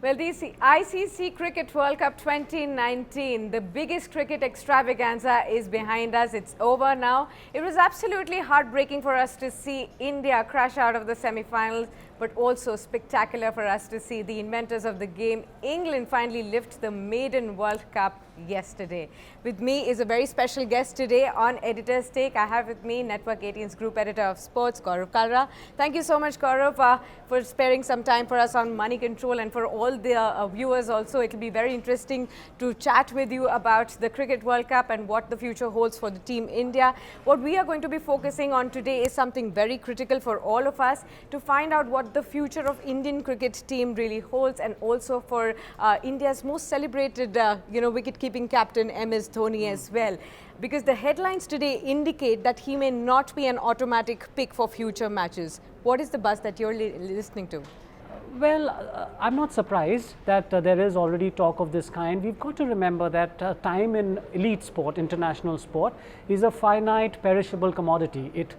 Well, the ICC Cricket World Cup 2019, the biggest cricket extravaganza is behind us. It's over now. It was absolutely heartbreaking for us to see India crash out of the semi-finals, but also spectacular for us to see the inventors of the game, England, finally lift the maiden World Cup yesterday. With me is a very special guest today on Editor's Take. I have with me Network 18's Group Editor of Sports, Gaurav Kalra. Thank you so much, Gaurav, for sparing some time for us on Moneycontrol, and for all the viewers also. It will be very interesting to chat with you about the Cricket World Cup and what the future holds for the Team India. What we are going to be focusing on today is something very critical for all of us, to find out what the future of Indian cricket team really holds, and also for India's most celebrated wicket-keeping captain MS Dhoni as well. Because the headlines today indicate that he may not be an automatic pick for future matches. What is the buzz that you're listening to? Well, I'm not surprised that there is already talk of this kind. We've got to remember that time in elite sport, international sport, is a finite, perishable commodity. It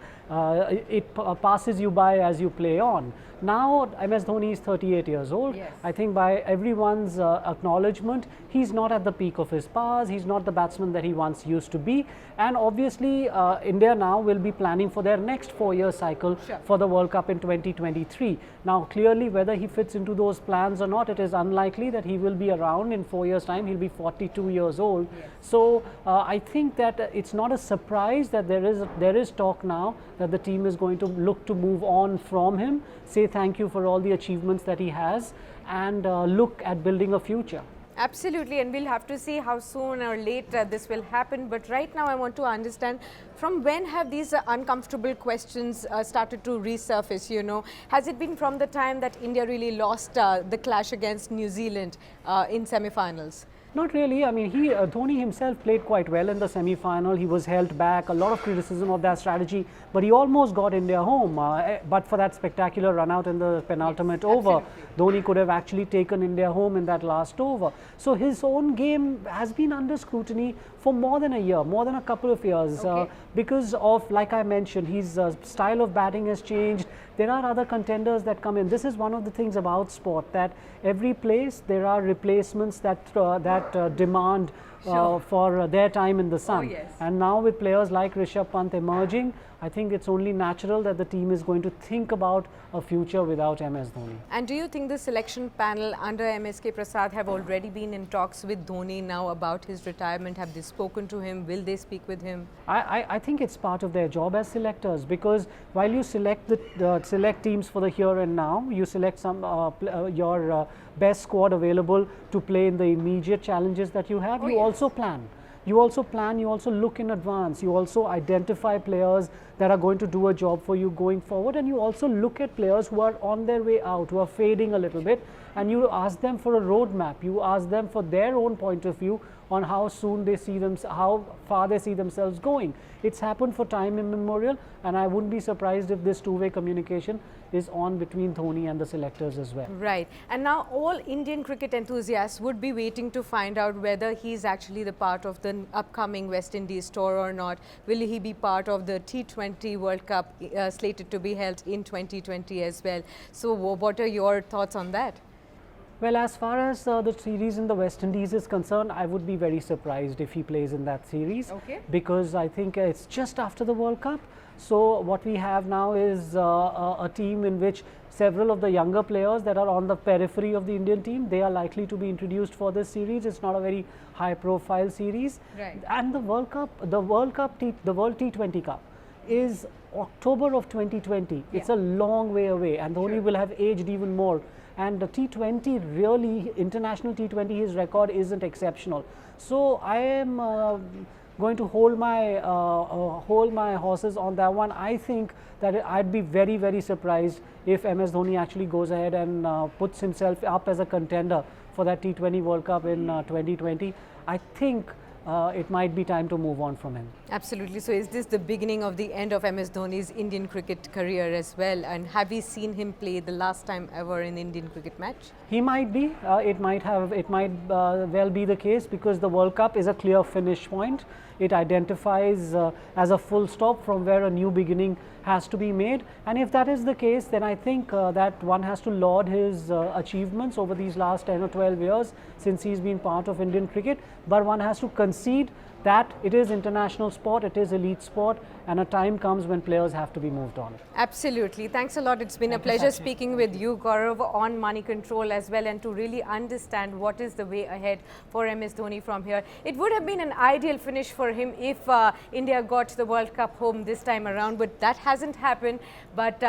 passes you by as you play on. Now, MS Dhoni is 38 years old. Yes. I think by everyone's acknowledgement, he's not at the peak of his powers. He's not the batsman that he once used to be. And obviously, India now will be planning for their next 4-year cycle for the World Cup in 2023. Now, clearly, whether he fits into those plans or not, it is unlikely that he will be around in 4 years' time. He'll be 42 years old. Yes. So, I think that it's not a surprise that there is talk now that the team is going to look to move on from him, say thank you for all the achievements that he has, and look at building a future. Absolutely, and we'll have to see how soon or late this will happen. But right now I want to understand, from when have these uncomfortable questions started to resurface, you know? Has it been from the time that India really lost the clash against New Zealand in semi-finals? Not really. I mean, Dhoni himself played quite well in the semi-final. He was held back. A lot of criticism of that strategy, but he almost got India home. But for that spectacular run out in the penultimate over, Dhoni could have actually taken India home in that last over. So his own game has been under scrutiny for more than a year, more than a couple of years, because of, like I mentioned, his style of batting has changed. There are other contenders that come in. This is one of the things about sport, that every place there are replacements that demand for their time in the sun. Oh, yes. And now with players like Rishabh Pant emerging, I think it's only natural that the team is going to think about a future without MS Dhoni. And do you think the selection panel under MSK Prasad have already been in talks with Dhoni now about his retirement? Have they spoken to him? Will they speak with him? I think it's part of their job as selectors, because while you select select teams for the here and now, you select some your best squad available to play in the immediate challenges that you have. You also plan. You also plan, you also look in advance, you also identify players that are going to do a job for you going forward, and you also look at players who are on their way out, who are fading a little bit, and you ask them for a roadmap. You ask them for their own point of view on how soon they see them, how far they see themselves going. It's happened for time immemorial, and I wouldn't be surprised if this two-way communication is on between Dhoni and the selectors as well. Right. And now all Indian cricket enthusiasts would be waiting to find out whether he's actually the part of the upcoming West Indies tour or not. Will he be part of the T20 World Cup slated to be held in 2020 as well? So what are your thoughts on that? Well, as far as the series in the West Indies is concerned, I would be very surprised if he plays in that series, because I think it's just after the World Cup. So what we have now is a team in which several of the younger players that are on the periphery of the Indian team, they are likely to be introduced for this series. It's not a very high-profile series. Right. And the World T20 Cup is October of 2020. It's a long way away, and Dhoni will have aged even more. And the T20, really, international T20, his record isn't exceptional. So I am going to hold my horses on that one. I think that I'd be very, very surprised if MS Dhoni actually goes ahead and puts himself up as a contender for that T20 World Cup in 2020. I think it might be time to move on from him. Absolutely. So is this the beginning of the end of MS Dhoni's Indian cricket career as well? And have we seen him play the last time ever in Indian cricket match? He might be. It might well be the case, because the World Cup is a clear finish point. It identifies as a full stop from where a new beginning has to be made. And if that is the case, then I think that one has to laud his achievements over these last 10 or 12 years since he's been part of Indian cricket. But one has to concede that it is international sport, it is elite sport, and a time comes when players have to be moved on. Absolutely. Thanks a lot. It's been a pleasure speaking with you, Gaurav, on Moneycontrol as well, and to really understand what is the way ahead for MS Dhoni from here. It would have been an ideal finish for him if India got the World Cup home this time around, but that hasn't happened. But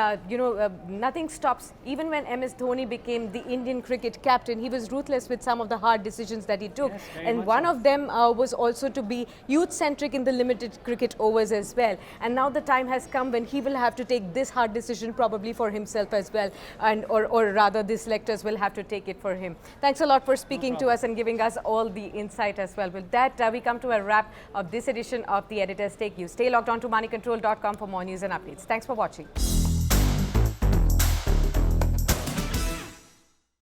nothing stops. Even when MS Dhoni became the Indian cricket captain, he was ruthless with some of the hard decisions that he took. Yes, and one of them was also to be youth-centric in the limited cricket overs as well. And now the time has come when he will have to take this hard decision probably for himself as well, and or rather the selectors will have to take it for him. Thanks a lot for speaking to us and giving us all the insight as well. With that, we come to a wrap of this edition of the Editor's Take. You stay logged on to moneycontrol.com for more news and updates. Thanks for watching.